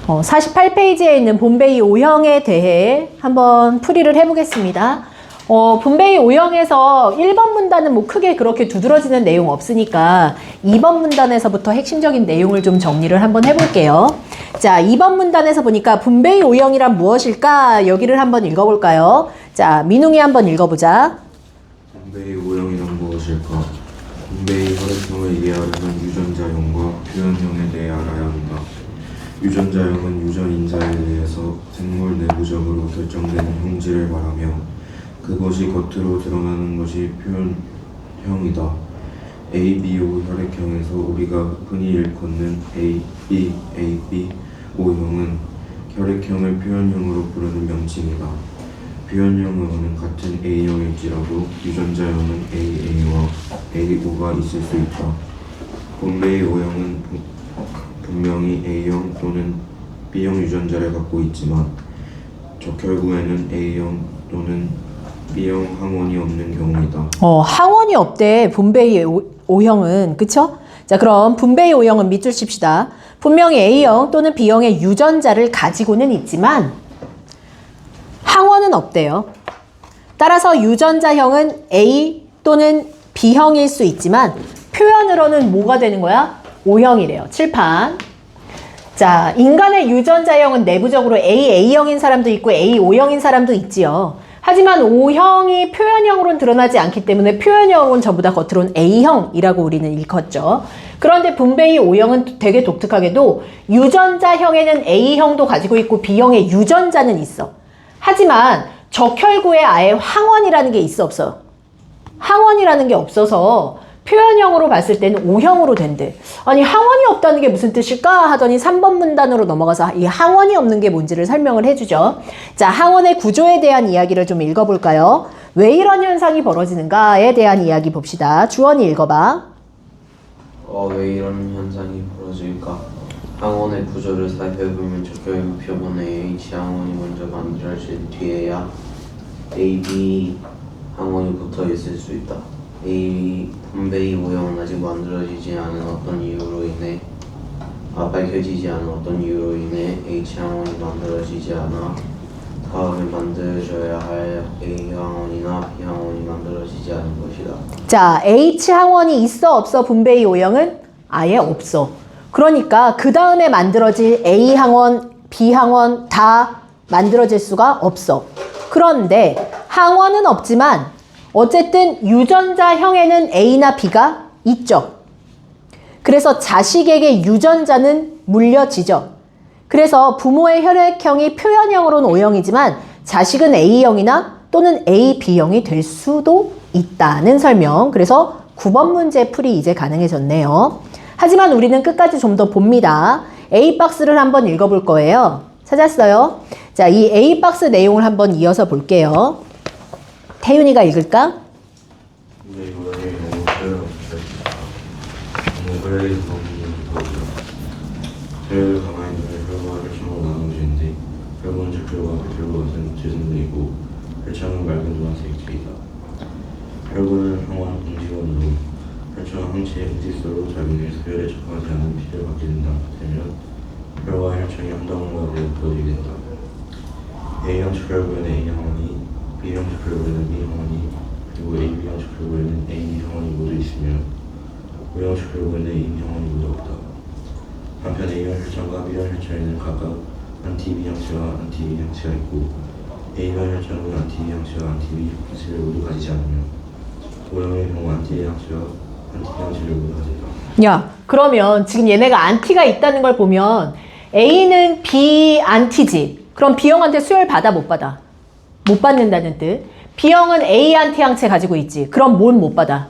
48페이지에 있는 본베이 O형에 대해 한번 풀이를 해보겠습니다. 본베이 O형에서 1번 문단은 뭐 크게 그렇게 두드러지는 내용 없으니까 2번 문단에서부터 핵심적인 내용을 좀 정리를 한번 해볼게요. 자, 2번 문단에서 보니까 본베이 O형이란 무엇일까? 여기를 한번 읽어볼까요? 자, 민웅이 한번 읽어보자. 본베이 O형이란 무엇일까? 본베이 혈액형을 이해하려면 유전자형과 표현형에 대해 알아야 한다. 유전자형은 유전 인자에 대해서 생물 내부적으로 결정되는 형질을 말하며 그것이 겉으로 드러나는 것이 표현형이다. ABO 혈액형에서 우리가 흔히 일컫는 AB, AB, O형은 혈액형을 표현형으로 부르는 명칭이다. 표현형으로는 같은 A형일지라도 유전자형은 AA와 AO가 있을 수 있다. 본베이 O형은 분명히 A형 또는 B형 유전자를 갖고 있지만 적혈구에는 A형 또는 B형 항원이 없는 경우이다. 항원이 없대. 본베이 O형은. 그쵸? 자, 그럼 본베이 O형은 밑줄 칩시다. 분명히 A형 또는 B형의 유전자를 가지고는 있지만 항원은 없대요. 따라서 유전자형은 A 또는 B형일 수 있지만 표현으로는 뭐가 되는 거야? O형이래요. 칠판. 자, 인간의 유전자형은 내부적으로 AA형인 사람도 있고 AO형인 사람도 있지요. 하지만 O형이 표현형으로는 드러나지 않기 때문에 표현형은 전부 다 겉으로는 A형이라고 우리는 일컫죠. 그런데 본베이 O형은 되게 독특하게도 유전자형에는 A형도 가지고 있고 B형의 유전자는 있어. 하지만 적혈구에 아예 항원이라는 게 있어 없어? 항원이라는 게 없어서 표현형으로 봤을 때는 O형으로 된대. 아니 항원이 없다는 게 무슨 뜻일까 하더니 3번 문단으로 넘어가서 이 항원이 없는 게 뭔지를 설명을 해주죠. 자, 항원의 구조에 대한 이야기를 좀 읽어볼까요? 왜 이런 현상이 벌어지는가에 대한 이야기 봅시다. 주원이 읽어봐. 왜 이런 현상이 벌어질까? 항원의 구조를 살펴보면 적혈구 표본에 H 항원이 먼저 만들어진 뒤에야 AB 항원이 붙어 있을 수 있다. 본베이 O형은 아직 만들어지지 않은 어떤 이유로 인해 밝혀지지 않은 어떤 이유로 인해 H 항원이 만들어지지 않아 다음에 만들어져야 할 A 항원이나 B 항원이 만들어지지 않은 것이다. 자, H 항원이 있어 없어? 본베이 O형은 아예 없어. 그러니까 그 다음에 만들어질 A 항원, B 항원 다 만들어질 수가 없어. 그런데 항원은 없지만 어쨌든 유전자형에는 A나 B가 있죠. 그래서 자식에게 유전자는 물려지죠. 그래서 부모의 혈액형이 표현형으로는 O형이지만 자식은 A형이나 또는 AB형이 될 수도 있다는 설명. 그래서 9번 문제 풀이 이제 가능해졌네요. 하지만 우리는 끝까지 좀 더 봅니다. A박스를 한번 읽어볼 거예요. 찾았어요? 자, 이 A박스 내용을 한번 이어서 볼게요. 태윤이가 읽을까? 본베이 O형의 경우 표현형 혈액에서 혈액을 가만히 두면 혈과 혈청으로 나누어진 뒤 혈구는 적혈과 백혈구 같은 재생물이고 혈청은 맑은 노란색 액체이다. 혈구는 항원 응지원으로 혈청은 항체의 응지소로 작용해서 혈에 적합하지 않은 피를 받게 된다. 되면 혈과 혈청이 한 덩어리가 되어 부어지게 된다. A형 적혈구에는 A 항원이, B형 적혈구에는 B 항원이, 그리고 AB형 적혈구에는 AB 항원이 모두 있으며 O형 적혈구에는 AB 항원이 모두 없다. 한편 A형 혈청과 B형 혈청에는 각각 안티-B 형체와 안티-B 형체가 있고 A형 혈청은 안티-B 형체와 안티-B 형체를 모두 가지지 않으며 O형의 경우 안티-A 형체와 안티-B 형체를 모두 가진다. 야, 그러면 지금 얘네가 안티가 있다는 걸 보면 A는 B 안티지. 그럼 B형한테 수혈 받아 못 받아? 못 받는다는 뜻. B형은 A 안티 항체 가지고 있지. 그럼 뭔 못 받아?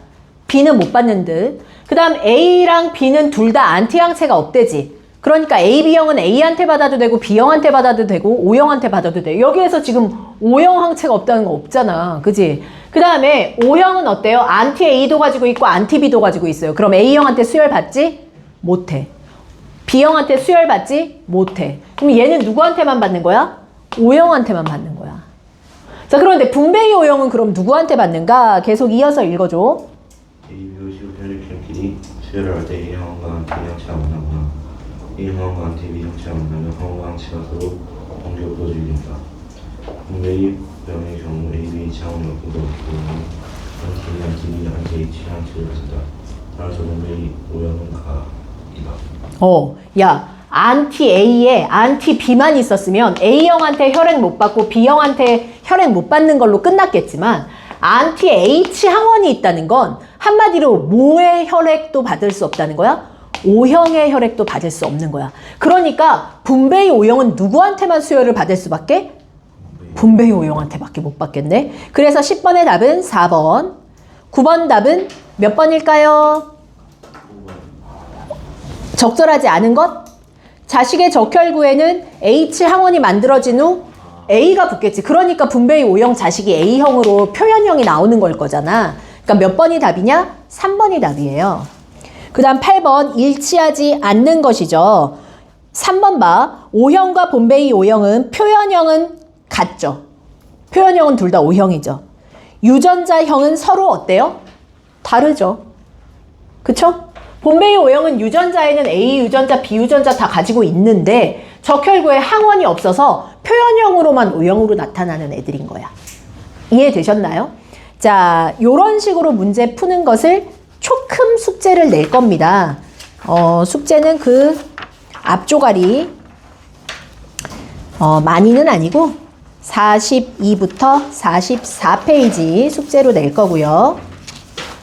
B는 못 받는 듯. 그 다음 A랑 B는 둘 다 안티 항체가 없대지. 그러니까 AB형은 A한테 받아도 되고 B형한테 받아도 되고 O형한테 받아도 돼. 여기에서 지금 O형 항체가 없다는 거 없잖아. 그지? 그 다음에 O형은 어때요? 안티 A도 가지고 있고 안티 B도 가지고 있어요. 그럼 A형한테 수혈 받지? 못해. B형한테 수혈 받지? 못해. 그럼 얘는 누구한테만 받는 거야? O형한테만 받는 거야. 자, 그런데 본베이 O형은 그럼 누구한테 받는가? 계속 이어서 읽어줘. ABO 혈액형끼리 수혈을 할 때 A형과 안티 항체가 만나거나 A 항원과 안티 B 형체가 만나면 항원과 항체가 서로 공격을 부어주게 분배의 오형의 경우 A, B, H 항원이 없고도 안티 B, 안티 H 항체를 가진다. 따라서 분배의 오형은 가이다. 야, 안티 A에 안티 B만 있었으면 A형한테 혈액 못 받고 B형한테 혈액 못 받는 걸로 끝났겠지만 안티 H 항원이 있다는 건 한마디로 모의 혈액도 받을 수 없다는 거야? O형의 혈액도 받을 수 없는 거야. 그러니까 분배의 O형은 누구한테만 수혈을 받을 수밖에? 분배의 O형한테밖에 못 받겠네. 그래서 10번의 답은 4번. 9번 답은 몇 번일까요? 적절하지 않은 것? 자식의 적혈구에는 H 항원이 만들어진 후 A가 붙겠지. 그러니까 분배의 O형 자식이 A형으로 표현형이 나오는 걸 거잖아. 그러니까 몇 번이 답이냐? 3번이 답이에요. 그 다음 8번 일치하지 않는 것이죠. 3번 봐. O형과 분배의 O형은 표현형은 같죠. 표현형은 둘 다 O형이죠. 유전자형은 서로 어때요? 다르죠. 그쵸? 분배의 O형은 유전자에는 A 유전자, B 유전자 다 가지고 있는데 적혈구에 항원이 없어서 표현형으로만 O형으로 나타나는 애들인 거야. 이해되셨나요? 자, 요런 식으로 문제 푸는 것을 초큼 숙제를 낼 겁니다. 숙제는 그 앞조가리 많이는 아니고 42부터 44페이지 숙제로 낼 거고요.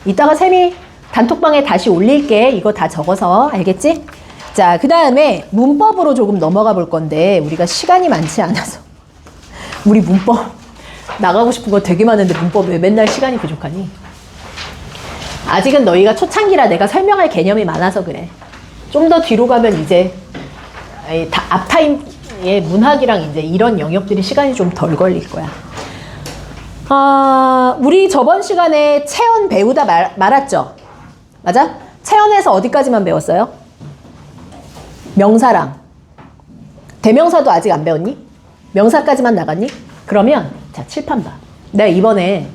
이따가 쌤이 단톡방에 다시 올릴게. 이거 다 적어서. 알겠지? 자, 그 다음에 문법으로 조금 넘어가 볼 건데 우리가 시간이 많지 않아서 우리 문법 나가고 싶은 거 되게 많은데 문법 왜 맨날 시간이 부족하니? 아직은 너희가 초창기라 내가 설명할 개념이 많아서 그래. 좀 더 뒤로 가면 이제 앞타임의 문학이랑 이제 이런 영역들이 시간이 좀 덜 걸릴 거야. 우리 저번 시간에 체언 배우다 말았죠? 맞아? 체언에서 어디까지만 배웠어요? 명사랑. 대명사도 아직 안 배웠니? 명사까지만 나갔니? 그러면 자, 칠판 봐. 내가 이번에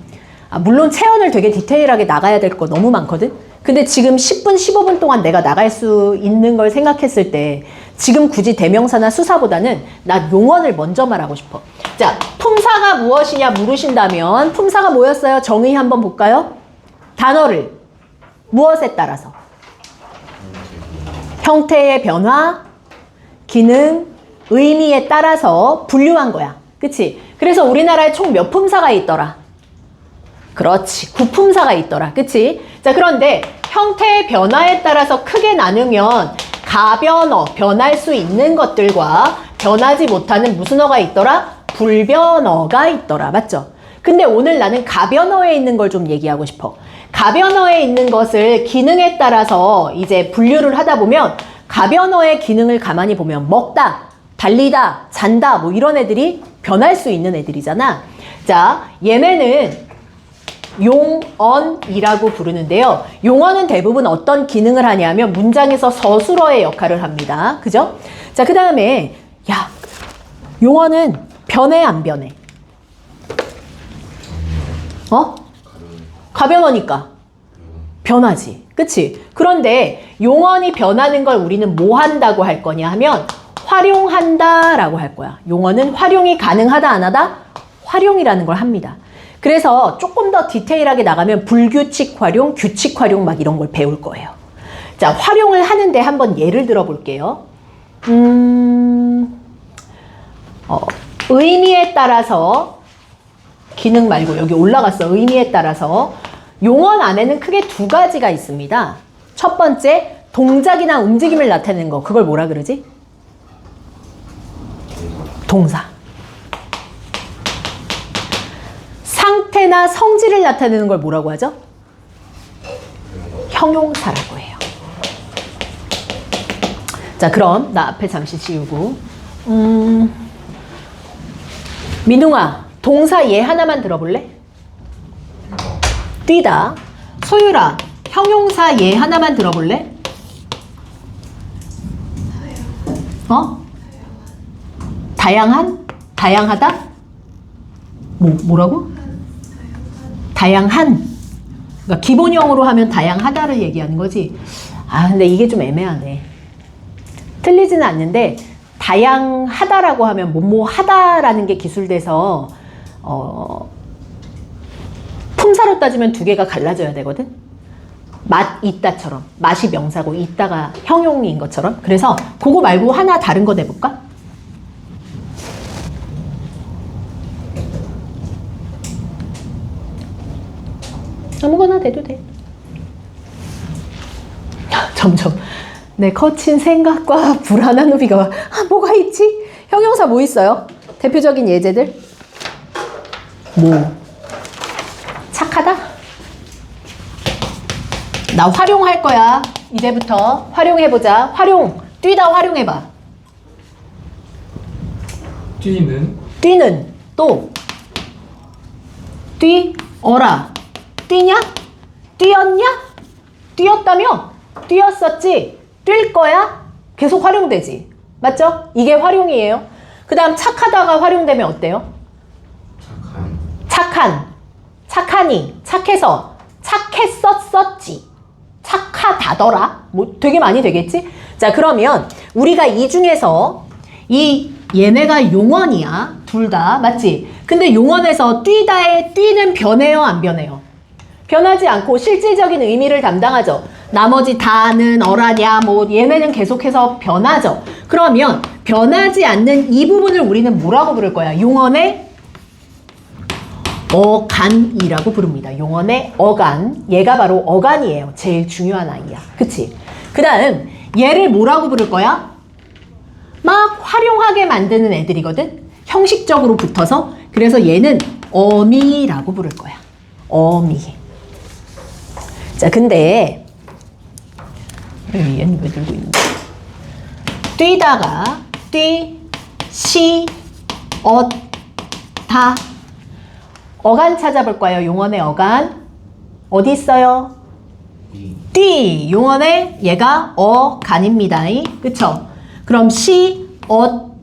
물론 체언을 되게 디테일하게 나가야 될 거 너무 많거든? 근데 지금 10분, 15분 동안 내가 나갈 수 있는 걸 생각했을 때 지금 굳이 대명사나 수사보다는 나 용언을 먼저 말하고 싶어. 자, 품사가 무엇이냐 물으신다면 품사가 뭐였어요? 정의 한번 볼까요? 단어를 무엇에 따라서? 형태의 변화, 기능, 의미에 따라서 분류한 거야. 그치? 그래서 우리나라에 총 몇 품사가 있더라? 그렇지. 9품사가 있더라. 그치? 자, 그런데 형태의 변화에 따라서 크게 나누면 가변어, 변할 수 있는 것들과 변하지 못하는 무슨 어가 있더라? 불변어가 있더라. 맞죠? 근데 오늘 나는 가변어에 있는 걸 좀 얘기하고 싶어. 가변어에 있는 것을 기능에 따라서 이제 분류를 하다 보면 가변어의 기능을 가만히 보면 먹다, 달리다, 잔다 뭐 이런 애들이 변할 수 있는 애들이잖아. 자, 얘네는 용언이라고 부르는데요. 용언은 대부분 어떤 기능을 하냐면 문장에서 서술어의 역할을 합니다. 그죠? 자, 그 다음에 야, 용언은 변해 안 변해? 가변어니까 변하지. 그치? 그런데 용언이 변하는 걸 우리는 뭐 한다고 할 거냐 하면 활용한다 라고 할 거야. 용언은 활용이 가능하다 안 하다? 활용이라는 걸 합니다. 그래서 조금 더 디테일하게 나가면 불규칙 활용, 규칙 활용 막 이런 걸 배울 거예요. 자, 활용을 하는데 한번 예를 들어 볼게요. 의미에 따라서 기능 말고 여기 올라갔어. 의미에 따라서 용언 안에는 크게 두 가지가 있습니다. 첫 번째, 동작이나 움직임을 나타내는 거. 그걸 뭐라 그러지? 동사. 상태나 성질을 나타내는 걸 뭐라고 하죠? 형용사라고 해요. 자, 그럼 나 앞에 잠시 지우고 민웅아, 동사 얘 하나만 들어볼래? 뛰다. 소율아, 형용사 얘 하나만 들어볼래? 다양한? 다양하다? 뭐라고? 다양한. 그러니까 기본형으로 하면 다양하다를 얘기하는 거지. 근데 이게 좀 애매하네. 틀리지는 않는데 다양하다라고 하면 뭐뭐하다라는 게 기술돼서 품사로 따지면 두 개가 갈라져야 되거든. 맛 있다처럼 맛이 명사고 있다가 형용인 것처럼. 그래서 그거 말고 하나 다른 거 내볼까? 아무거나 돼도 돼. 점점 내 거친 생각과 불안한 우비가 뭐가 있지? 형용사 뭐 있어요? 대표적인 예제들? 뭐? 착하다? 나 활용할 거야. 이제부터 활용해보자. 활용. 뛰다 활용해봐. 뛰는. 또. 뛰어라. 뛰냐? 뛰었냐? 뛰었다며? 뛰었었지? 뛸 거야? 계속 활용되지. 맞죠? 이게 활용이에요. 그 다음 착하다가 활용되면 어때요? 착하니, 착해서, 착했었었지. 착하다더라. 뭐 되게 많이 되겠지? 자, 그러면 우리가 이 중에서 얘네가 용언이야. 둘 다. 맞지? 근데 용언에서 뛰다의 뛰는 변해요, 안 변해요? 변하지 않고 실질적인 의미를 담당하죠. 나머지 다는 어라냐 뭐 얘네는 계속해서 변하죠. 그러면 변하지 않는 이 부분을 우리는 뭐라고 부를 거야? 용언의 어간이라고 부릅니다. 용언의 어간. 얘가 바로 어간이에요. 제일 중요한 아이야. 그치? 그 다음 얘를 뭐라고 부를 거야? 막 활용하게 만드는 애들이거든. 형식적으로 붙어서. 그래서 얘는 어미라고 부를 거야. 어미. 자, 근데 얘는 왜 들고 있는 거야? 뛰다가 다 어간 찾아볼 거예요. 용언의 어간 어디 있어요? 뛰. 용언의 얘가 어간입니다. 그쵸? 그럼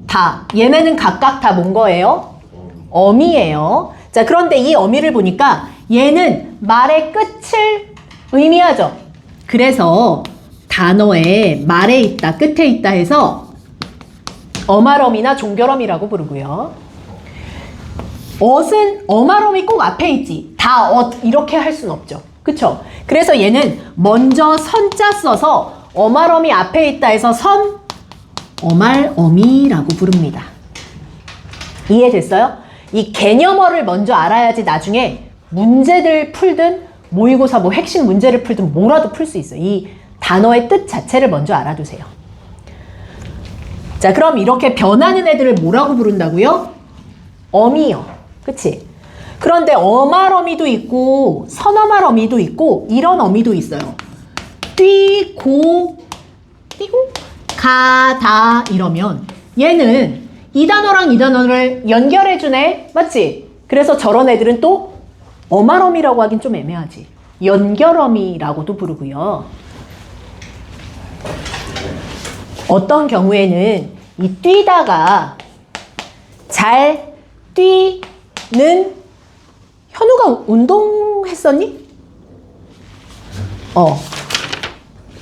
다 얘네는 각각 다 뭔 거예요? 어미예요. 자, 그런데 이 어미를 보니까 얘는 말의 끝을 의미하죠. 그래서 단어에 말에 있다, 끝에 있다 해서 어말어미나 종결어미라고 부르고요. 엇은 어말어미 꼭 앞에 있지. 다 이렇게 할 순 없죠. 그쵸? 그래서 얘는 먼저 선자 써서 어말어미 앞에 있다 해서 어말어미라고 부릅니다. 이해됐어요? 이 개념어를 먼저 알아야지 나중에 문제들 풀든 모의고사 뭐 핵심 문제를 풀든 뭐라도 풀 수 있어요. 이 단어의 뜻 자체를 먼저 알아두세요. 자, 그럼 이렇게 변하는 애들을 뭐라고 부른다고요? 어미요. 그치? 그런데 어말어미도 있고 선어말어미도 있고 이런 어미도 있어요. 뛰고 가다 이러면 얘는 이 단어랑 이 단어를 연결해주네. 맞지? 그래서 저런 애들은 또 어말어미라고 하긴 좀 애매하지. 연결어미라고도 부르고요. 어떤 경우에는 이 뛰다가 잘 뛰는 현우가 운동했었니?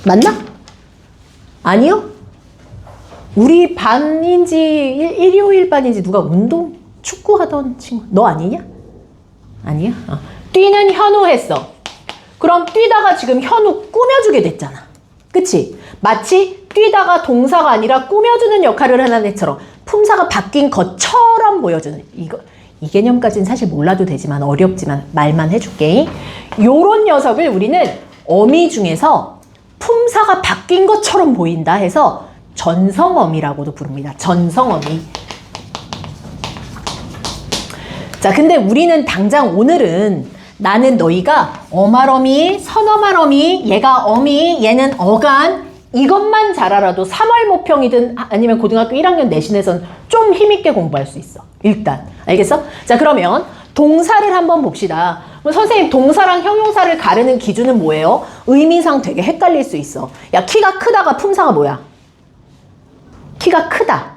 맞나? 아니요? 우리 반인지 일요일 반인지 누가 운동 축구하던 친구 너 아니냐? 아니야? 뛰는 현우 했어. 그럼 뛰다가 지금 현우 꾸며주게 됐잖아. 그치? 마치 뛰다가 동사가 아니라 꾸며주는 역할을 하는 애처럼 품사가 바뀐 것처럼 보여주는 이 개념까지는 사실 몰라도 되지만 어렵지만 말만 해줄게. 요런 녀석을 우리는 어미 중에서 품사가 바뀐 것처럼 보인다 해서 전성어미라고도 부릅니다. 전성어미. 자, 근데 우리는 당장 오늘은 나는 너희가 어말어미, 선어말어미, 얘가 어미, 얘는 어간 이것만 잘 알아도 3월 모평이든 아니면 고등학교 1학년 내신에선 좀 힘있게 공부할 수 있어. 일단. 알겠어? 자, 그러면 동사를 한번 봅시다. 그럼 선생님 동사랑 형용사를 가르는 기준은 뭐예요? 의미상 되게 헷갈릴 수 있어. 야, 키가 크다가 품사가 뭐야? 키가 크다.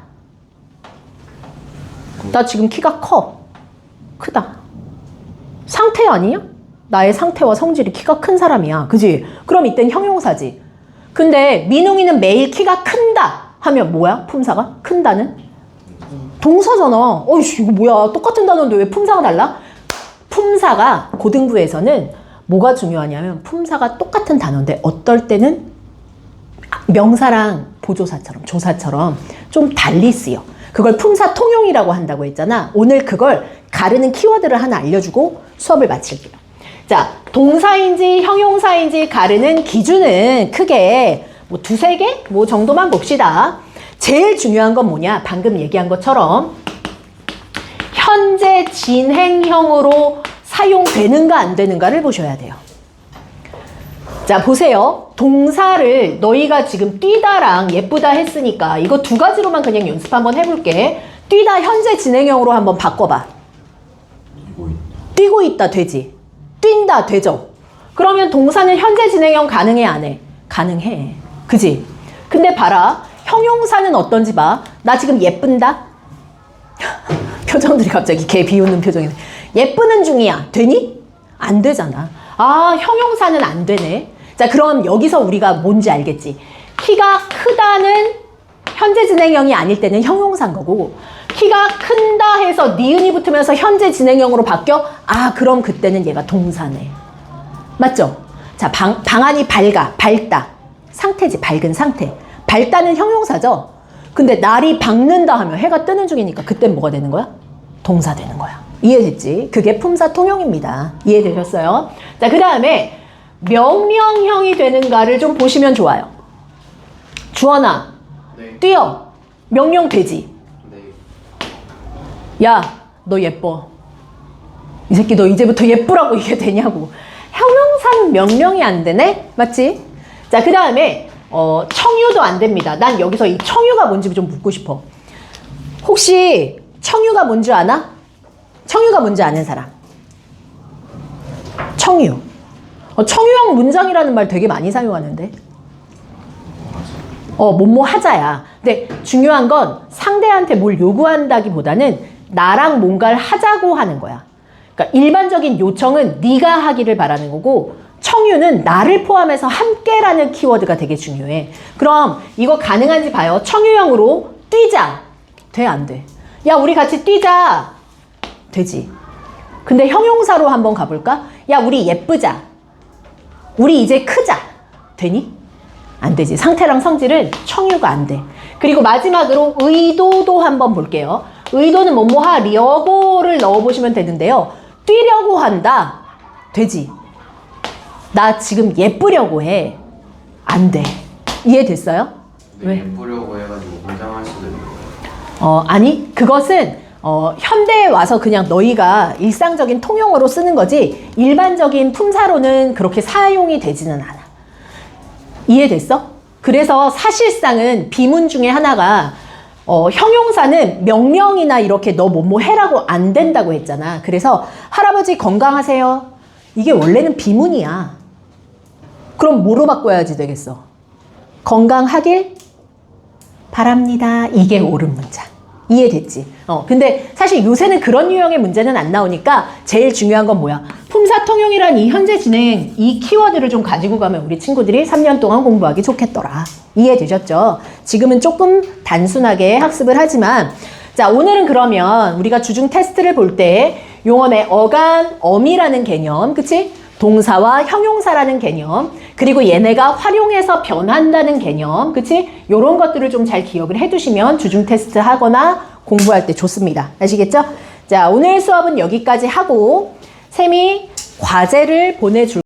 나 지금 키가 커. 크다. 상태 아니야? 나의 상태와 성질이 키가 큰 사람이야. 그지? 그럼 이땐 형용사지. 근데 민웅이는 매일 키가 큰다 하면 뭐야? 품사가? 큰다는? 동사잖아. 어이씨, 이거 뭐야? 똑같은 단어인데 왜 품사가 달라? 품사가 고등부에서는 뭐가 중요하냐면 품사가 똑같은 단어인데 어떨 때는 명사랑 보조사처럼 조사처럼 좀 달리 쓰여. 그걸 품사 통용이라고 한다고 했잖아. 오늘 그걸 가르는 키워드를 하나 알려주고 수업을 마칠게요. 자, 동사인지 형용사인지 가르는 기준은 크게 뭐 두세 개? 뭐 정도만 봅시다. 제일 중요한 건 뭐냐? 방금 얘기한 것처럼 현재 진행형으로 사용되는가 안 되는가를 보셔야 돼요. 자, 보세요. 동사를 너희가 지금 뛰다랑 예쁘다 했으니까 이거 두 가지로만 그냥 연습 한번 해볼게. 뛰다 현재 진행형으로 한번 바꿔봐. 뛰고 있다 되지. 뛴다 되죠. 그러면 동사는 현재 진행형 가능해 안 해? 가능해. 그지? 근데 봐라. 형용사는 어떤지 봐. 나 지금 예쁜다? 표정들이 갑자기 개 비웃는 표정이네. 예쁘는 중이야. 되니? 안 되잖아. 아, 형용사는 안 되네. 자, 그럼 여기서 우리가 뭔지 알겠지? 키가 크다는 현재 진행형이 아닐 때는 형용사인 거고, 키가 큰다 해서 니은이 붙으면서 현재 진행형으로 바뀌어? 아, 그럼 그때는 얘가 동사네. 맞죠? 자, 방안이 밝다. 상태지, 밝은 상태. 밝다는 형용사죠? 근데 날이 밝는다 하면 해가 뜨는 중이니까 그땐 뭐가 되는 거야? 동사 되는 거야. 이해됐지? 그게 품사 통용입니다. 이해되셨어요? 자, 그 다음에 명령형이 되는가를 좀 보시면 좋아요. 주원아, 네. 뛰어. 명령 되지? 네. 야, 너 예뻐. 이 새끼 너 이제부터 예쁘라고 이게 되냐고. 형용사는 명령이 안 되네? 맞지? 자, 그 다음에 청유도 안 됩니다. 난 여기서 이 청유가 뭔지 좀 묻고 싶어. 혹시 청유가 뭔지 아나? 청유가 뭔지 아는 사람? 청유. 청유형 문장이라는 말 되게 많이 사용하는데. 뭐뭐 하자야. 근데 중요한 건 상대한테 뭘 요구한다기보다는 나랑 뭔가를 하자고 하는 거야. 그러니까 일반적인 요청은 네가 하기를 바라는 거고, 청유는 나를 포함해서 함께라는 키워드가 되게 중요해. 그럼 이거 가능한지 봐요. 청유형으로 뛰자. 돼, 안 돼? 야, 우리 같이 뛰자. 되지. 근데 형용사로 한번 가볼까? 야, 우리 예쁘자. 우리 이제 크자. 되니? 안 되지. 상태랑 성질은 청유가 안 돼. 그리고 마지막으로 의도도 한번 볼게요. 의도는 뭐뭐 하려고를 넣어보시면 되는데요. 뛰려고 한다. 되지. 나 지금 예쁘려고 해. 안 돼. 이해됐어요? 왜? 예쁘려고 해가지고 공장할 수도 있는 아니, 그것은 현대에 와서 그냥 너희가 일상적인 통용어로 쓰는 거지 일반적인 품사로는 그렇게 사용이 되지는 않아. 이해됐어? 그래서 사실상은 비문 중에 하나가 형용사는 명령이나 이렇게 너 뭐뭐 해라고 안 된다고 했잖아. 그래서 할아버지 건강하세요. 이게 원래는 비문이야. 그럼 뭐로 바꿔야지 되겠어? 건강하길 바랍니다. 이게 옳은 문장. 이해됐지? 근데 사실 요새는 그런 유형의 문제는 안 나오니까 제일 중요한 건 뭐야? 품사 통용이란 이 현재 진행, 이 키워드를 좀 가지고 가면 우리 친구들이 3년 동안 공부하기 좋겠더라. 이해되셨죠? 지금은 조금 단순하게 학습을 하지만, 자, 오늘은 그러면 우리가 주중 테스트를 볼 때 용언의 어간, 어미라는 개념, 그치? 동사와 형용사라는 개념, 그리고 얘네가 활용해서 변한다는 개념, 그치? 요런 것들을 좀 잘 기억을 해두시면 주중 테스트 하거나 공부할 때 좋습니다. 아시겠죠? 자, 오늘 수업은 여기까지 하고 쌤이 과제를 보내줄